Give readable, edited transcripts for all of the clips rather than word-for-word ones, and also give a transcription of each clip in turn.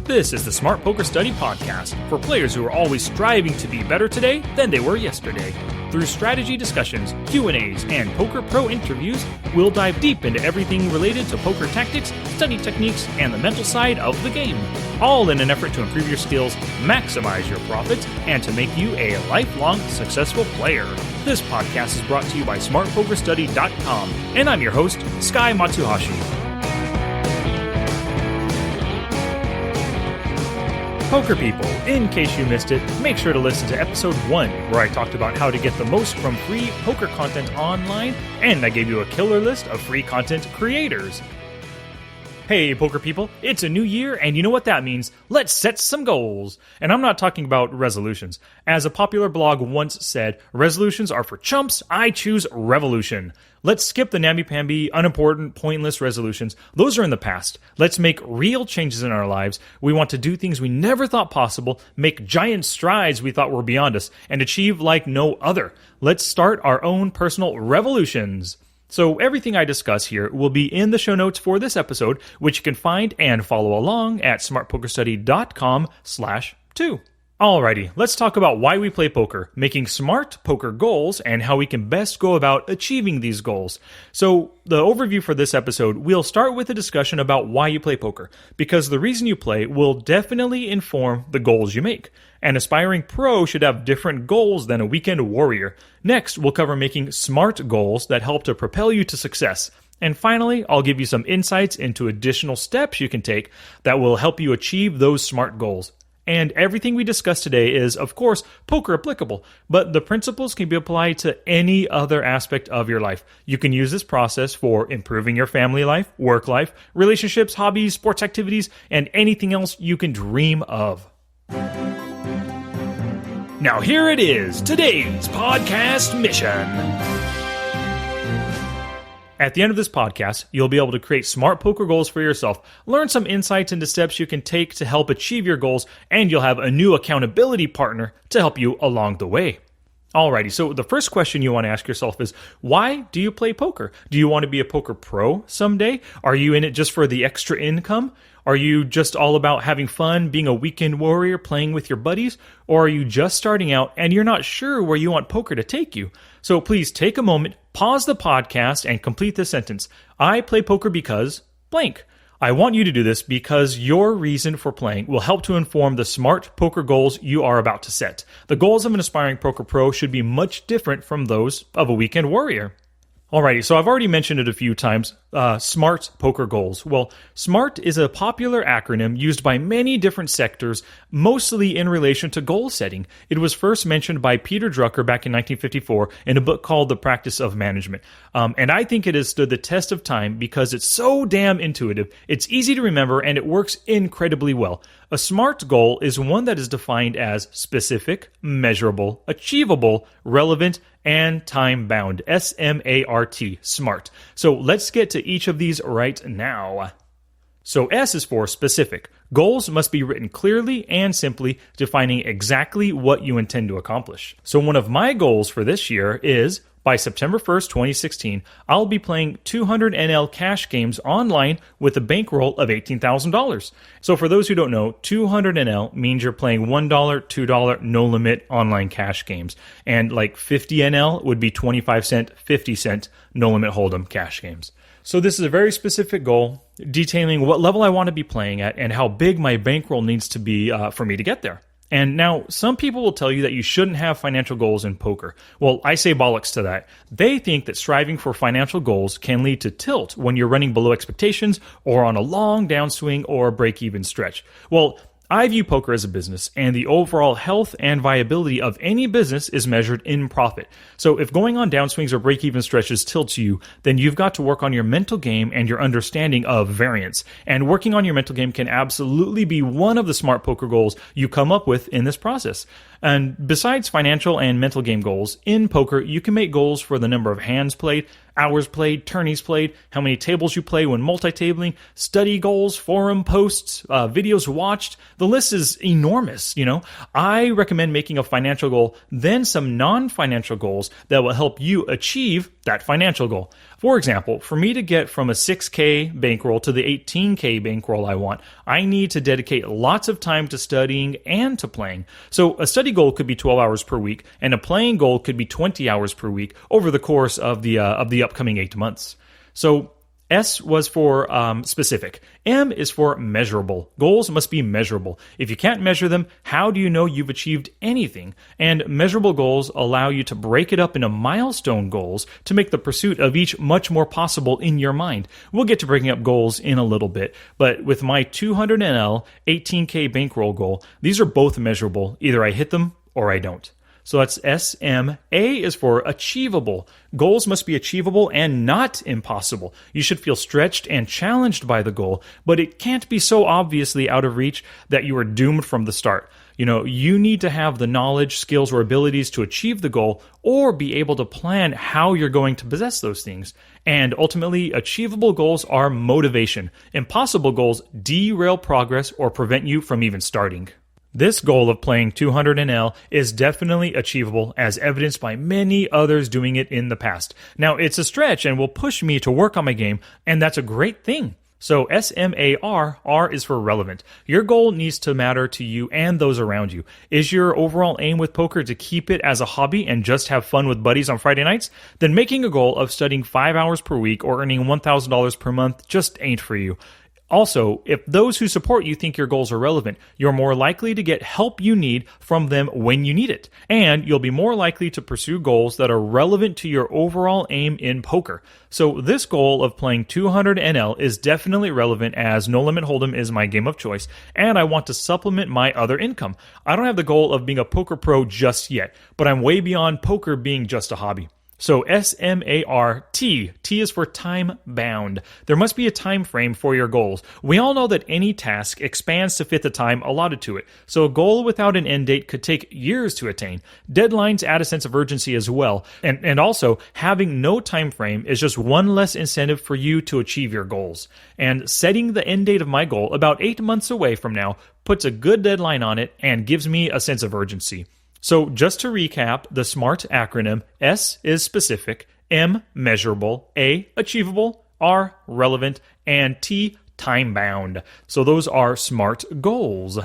This is the Smart Poker Study Podcast for players who are always striving to be better today than they were yesterday. Through strategy discussions, Q&As, and Poker Pro interviews, we'll dive deep into everything related to poker tactics, study techniques, and the mental side of the game. All in an effort to improve your skills, maximize your profits, and to make you a lifelong successful player. This podcast is brought to you by SmartPokerStudy.com, and I'm your host, Sky Matsuhashi. Poker people, in case you missed it, make sure to listen to episode 1, where I talked about how to get the most from free poker content online, and I gave you a killer list of free content creators. Hey, poker people, it's a new year, and you know what that means. Let's set some goals. And I'm not talking about resolutions. As a popular blog once said, resolutions are for chumps, I choose revolution. Let's skip the namby-pamby, unimportant, pointless resolutions. Those are in the past. Let's make real changes in our lives. We want to do things we never thought possible, make giant strides we thought were beyond us, and achieve like no other. Let's start our own personal revolutions. So everything I discuss here will be in the show notes for this episode, which you can find and follow along at smartpokerstudy.com/2. Alrighty, let's talk about why we play poker, making smart poker goals, and how we can best go about achieving these goals. So the overview for this episode, we'll start with a discussion about why you play poker, because the reason you play will definitely inform the goals you make. An aspiring pro should have different goals than a weekend warrior. Next, we'll cover making smart goals that help to propel you to success. And finally, I'll give you some insights into additional steps you can take that will help you achieve those smart goals. And everything we discussed today is, of course, poker applicable, but the principles can be applied to any other aspect of your life. You can use this process for improving your family life, work life, relationships, hobbies, sports activities, and anything else you can dream of. Now here it is, today's podcast mission. At the end of this podcast, you'll be able to create smart poker goals for yourself, learn some insights into steps you can take to help achieve your goals, and you'll have a new accountability partner to help you along the way. Alrighty, so the first question you want to ask yourself is, why do you play poker? Do you want to be a poker pro someday? Are you in it just for the extra income? Are you just all about having fun, being a weekend warrior, playing with your buddies? Or are you just starting out and you're not sure where you want poker to take you? So please take a moment, pause the podcast, and complete this sentence. I play poker because blank. I want you to do this because your reason for playing will help to inform the smart poker goals you are about to set. The goals of an aspiring poker pro should be much different from those of a weekend warrior. Alrighty, so I've already mentioned it a few times, SMART poker goals. Well, SMART is a popular acronym used by many different sectors, mostly in relation to goal setting. It was first mentioned by Peter Drucker back in 1954 in a book called The Practice of Management. And I think it has stood the test of time because it's so damn intuitive, it's easy to remember, and it works incredibly well. A SMART goal is one that is defined as specific, measurable, achievable, relevant, and time-bound. S-M-A-R-T, SMART. So let's get to each of these right now. So S is for specific. Goals must be written clearly and simply, defining exactly what you intend to accomplish. So one of my goals for this year is, by September 1st, 2016, I'll be playing 200 NL cash games online with a bankroll of $18,000. So for those who don't know, 200 NL means you're playing $1, $2, no limit online cash games. And like 50 NL would be 25 cent, 50 cent, no limit hold'em cash games. So this is a very specific goal detailing what level I want to be playing at and how big my bankroll needs to be for me to get there. And now, some people will tell you that you shouldn't have financial goals in poker. Well, I say bollocks to that. They think that striving for financial goals can lead to tilt when you're running below expectations or on a long downswing or break-even stretch. Well, I view poker as a business, and the overall health and viability of any business is measured in profit. So if going on downswings or break-even stretches tilts you, then you've got to work on your mental game and your understanding of variance. And working on your mental game can absolutely be one of the smart poker goals you come up with in this process. And besides financial and mental game goals, in poker, you can make goals for the number of hands played, hours played, tourneys played, how many tables you play when multi-tabling, study goals, forum posts, videos watched. The list is enormous, I recommend making a financial goal, then some non-financial goals that will help you achieve that financial goal. For example, for me to get from a 6K bankroll to the 18K bankroll I want, I need to dedicate lots of time to studying and to playing. So a study goal could be 12 hours per week, and a playing goal could be 20 hours per week over the course of the upcoming 8 months. So S was for specific. M is for measurable. Goals must be measurable. If you can't measure them, how do you know you've achieved anything? And measurable goals allow you to break it up into milestone goals to make the pursuit of each much more possible in your mind. We'll get to breaking up goals in a little bit, but with my 200 NL 18K bankroll goal, these are both measurable. Either I hit them or I don't. So that's SM. A is for achievable. Goals must be achievable and not impossible. You should feel stretched and challenged by the goal, but it can't be so obviously out of reach that you are doomed from the start. You need to have the knowledge, skills, or abilities to achieve the goal or be able to plan how you're going to possess those things. And ultimately, achievable goals are motivation. Impossible goals derail progress or prevent you from even starting. This goal of playing 200 NL is definitely achievable, as evidenced by many others doing it in the past. Now, it's a stretch and will push me to work on my game, and that's a great thing. So SMAR, R is for relevant. Your goal needs to matter to you and those around you. Is your overall aim with poker to keep it as a hobby and just have fun with buddies on Friday nights? Then making a goal of studying 5 hours per week or earning $1,000 per month just ain't for you. Also, if those who support you think your goals are relevant, you're more likely to get help you need from them when you need it. And you'll be more likely to pursue goals that are relevant to your overall aim in poker. So this goal of playing 200 NL is definitely relevant, as No Limit Hold'em is my game of choice, and I want to supplement my other income. I don't have the goal of being a poker pro just yet, but I'm way beyond poker being just a hobby. So SMART, T is for time bound. There must be a time frame for your goals. We all know that any task expands to fit the time allotted to it. So a goal without an end date could take years to attain. Deadlines add a sense of urgency as well. And also, having no time frame is just one less incentive for you to achieve your goals. And setting the end date of my goal about 8 months away from now puts a good deadline on it and gives me a sense of urgency. So just to recap the SMART acronym, S is specific, M measurable, A achievable, R relevant, and T time-bound. So those are SMART goals.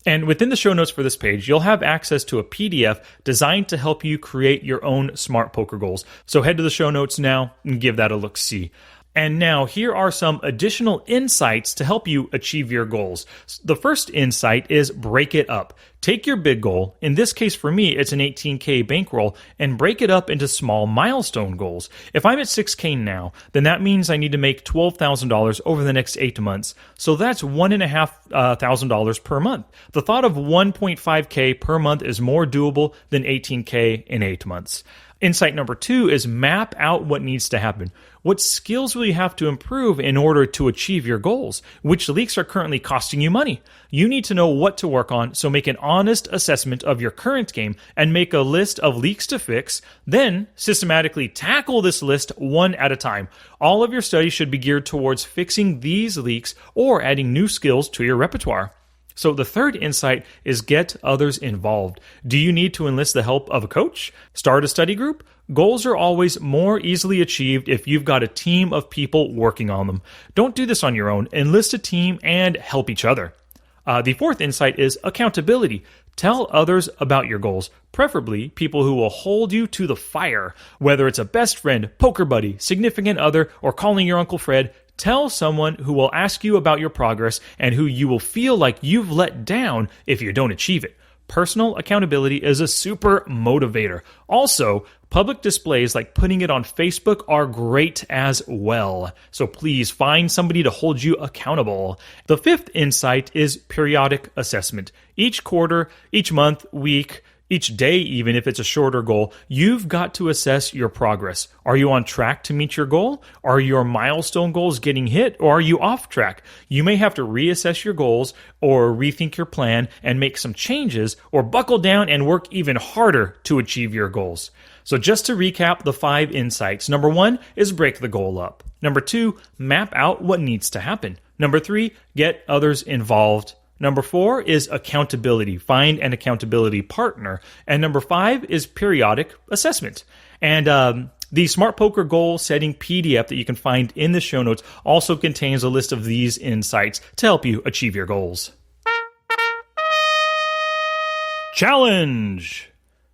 And within the show notes for this page, you'll have access to a PDF designed to help you create your own SMART poker goals. So head to the show notes now and give that a look-see. And now, here are some additional insights to help you achieve your goals. The first insight is break it up. Take your big goal, in this case for me, it's an 18K bankroll, and break it up into small milestone goals. If I'm at 6K now, then that means I need to make $12,000 over the next 8 months. So that's $1,500 per month. The thought of 1.5K per month is more doable than 18K in 8 months. Insight number 2 is map out what needs to happen. What skills will you have to improve in order to achieve your goals? Which leaks are currently costing you money? You need to know what to work on, so make an honest assessment of your current game and make a list of leaks to fix. Then, systematically tackle this list one at a time. All of your studies should be geared towards fixing these leaks or adding new skills to your repertoire. So the third insight is get others involved. Do you need to enlist the help of a coach? Start a study group? Goals are always more easily achieved if you've got a team of people working on them. Don't do this on your own. Enlist a team and help each other. The fourth insight is accountability. Tell others about your goals, preferably people who will hold you to the fire. Whether it's a best friend, poker buddy, significant other, or calling your Uncle Fred, tell someone who will ask you about your progress and who you will feel like you've let down if you don't achieve it. Personal accountability is a super motivator. Also, public displays like putting it on Facebook are great as well. So please find somebody to hold you accountable. The fifth insight is periodic assessment. Each quarter, each month, week, each day, even if it's a shorter goal, you've got to assess your progress. Are you on track to meet your goal? Are your milestone goals getting hit, or are you off track? You may have to reassess your goals or rethink your plan and make some changes, or buckle down and work even harder to achieve your goals. So just to recap the 5 insights. Number 1 is break the goal up. Number 2, map out what needs to happen. Number 3, get others involved. Number 4 is accountability. Find an accountability partner. And number 5 is periodic assessment. And The Smart Poker Goal Setting PDF that you can find in the show notes also contains a list of these insights to help you achieve your goals. Challenge!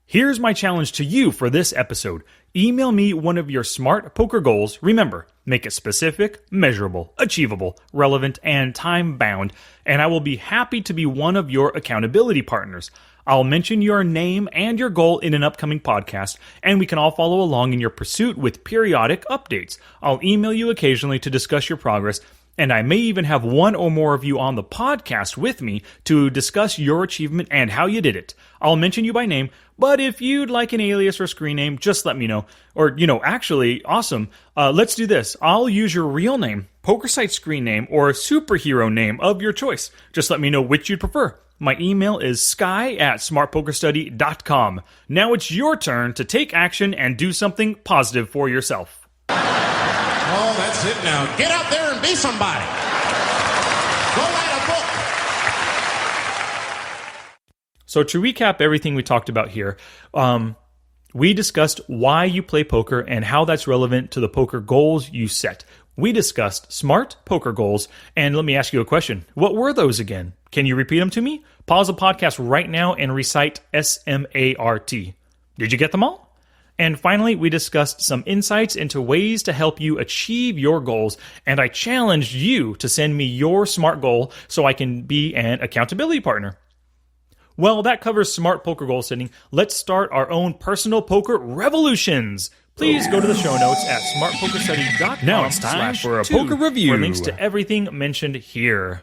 Here's my challenge to you for this episode. Email me one of your Smart Poker goals. Remember, make it specific, measurable, achievable, relevant, and time-bound, and I will be happy to be one of your accountability partners. I'll mention your name and your goal in an upcoming podcast, and we can all follow along in your pursuit with periodic updates. I'll email you occasionally to discuss your progress, and I may even have one or more of you on the podcast with me to discuss your achievement and how you did it. I'll mention you by name, but if you'd like an alias or screen name, just let me know. Or, actually, awesome. Let's do this. I'll use your real name, PokerSite screen name, or superhero name of your choice. Just let me know which you'd prefer. My email is sky@smartpokerstudy.com. Now it's your turn to take action and do something positive for yourself. Oh, that's it now. Get out there and be somebody. Go write a book. So to recap everything we talked about here, we discussed why you play poker and how that's relevant to the poker goals you set. We discussed smart poker goals, and let me ask you a question. What were those again? Can you repeat them to me? Pause the podcast right now and recite SMART. Did you get them all? And finally, we discussed some insights into ways to help you achieve your goals, and I challenged you to send me your SMART goal so I can be an accountability partner. Well, that covers smart poker goal setting. Let's start our own personal poker revolutions. Please go to the show notes at smartpokerstudy.com. Now it's time for a poker review. For links to everything mentioned here.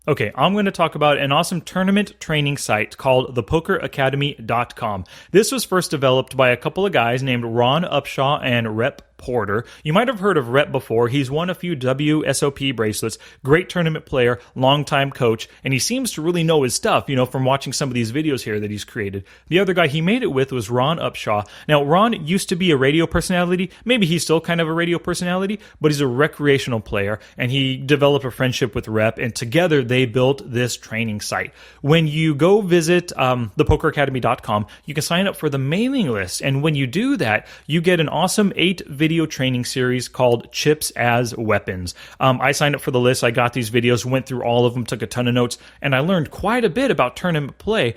Okay, I'm going to talk about an awesome tournament training site called thepokeracademy.com. This was first developed by a couple of guys named Ron Upshaw and Rep Porter. You might have heard of Rep before. He's won a few WSOP bracelets, great tournament player, longtime coach, and he seems to really know his stuff, from watching some of these videos here that he's created. The other guy he made it with was Ron Upshaw. Now, Ron used to be a radio personality. Maybe he's still kind of a radio personality, but he's a recreational player, and he developed a friendship with Rep, and together they built this training site. When you go visit thepokeracademy.com, you can sign up for the mailing list, and when you do that, you get an awesome 8-video training series called Chips as Weapons. I signed up for the list. I got these videos, went through all of them, took a ton of notes, and I learned quite a bit about tournament play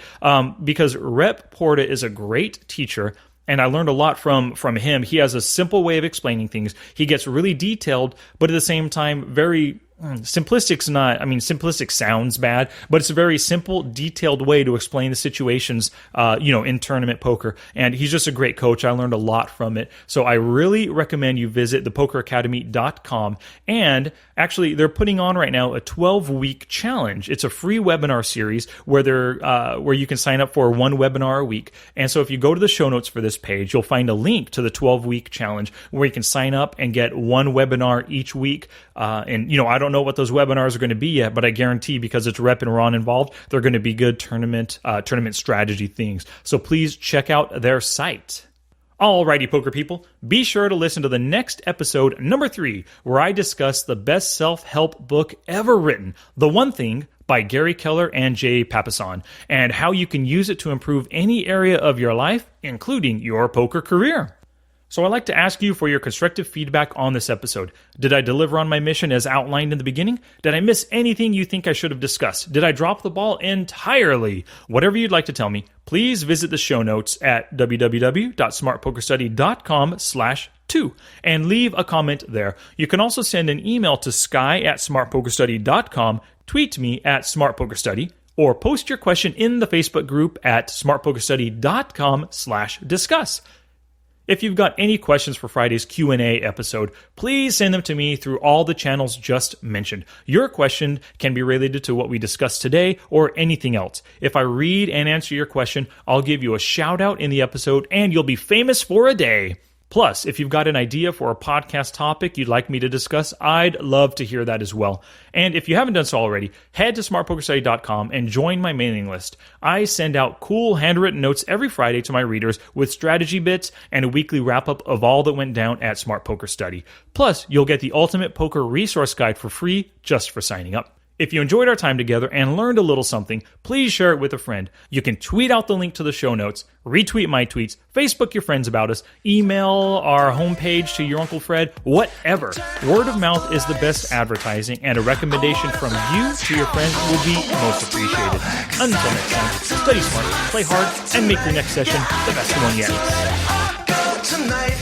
because Rep Porta is a great teacher, and I learned a lot from him. He has a simple way of explaining things. He gets really detailed, but at the same time, very simplistic sounds bad, but it's a very simple, detailed way to explain the situations, in tournament poker. And he's just a great coach. I learned a lot from it. So I really recommend you visit thepokeracademy.com. And actually, they're putting on right now a 12-week challenge. It's a free webinar series where you can sign up for one webinar a week. And so if you go to the show notes for this page, you'll find a link to the 12-week challenge where you can sign up and get one webinar each week. I don't know what those webinars are going to be yet, but I guarantee because it's Rep and Ron involved, they're going to be good tournament strategy things. So please check out their site. Alrighty, poker people, be sure to listen to the next episode, number 3, where I discuss the best self-help book ever written, The One Thing by Gary Keller and Jay Papasan, and how you can use it to improve any area of your life, including your poker career. So I'd like to ask you for your constructive feedback on this episode. Did I deliver on my mission as outlined in the beginning? Did I miss anything you think I should have discussed? Did I drop the ball entirely? Whatever you'd like to tell me, please visit the show notes at www.smartpokerstudy.com/2 and leave a comment there. You can also send an email to sky@smartpokerstudy.com, tweet me at smartpokerstudy, or post your question in the Facebook group at smartpokerstudy.com/discuss. If you've got any questions for Friday's Q&A episode, please send them to me through all the channels just mentioned. Your question can be related to what we discussed today or anything else. If I read and answer your question, I'll give you a shout out in the episode and you'll be famous for a day. Plus, if you've got an idea for a podcast topic you'd like me to discuss, I'd love to hear that as well. And if you haven't done so already, head to smartpokerstudy.com and join my mailing list. I send out cool handwritten notes every Friday to my readers with strategy bits and a weekly wrap-up of all that went down at Smart Poker Study. Plus, you'll get the Ultimate Poker Resource Guide for free just for signing up. If you enjoyed our time together and learned a little something, please share it with a friend. You can tweet out the link to the show notes, retweet my tweets, Facebook your friends about us, email our homepage to your Uncle Fred, whatever. Word of mouth is the best advertising, and a recommendation from you to your friends will be most appreciated. Until next time, study smart, play hard, and make your next session the best one yet. Tonight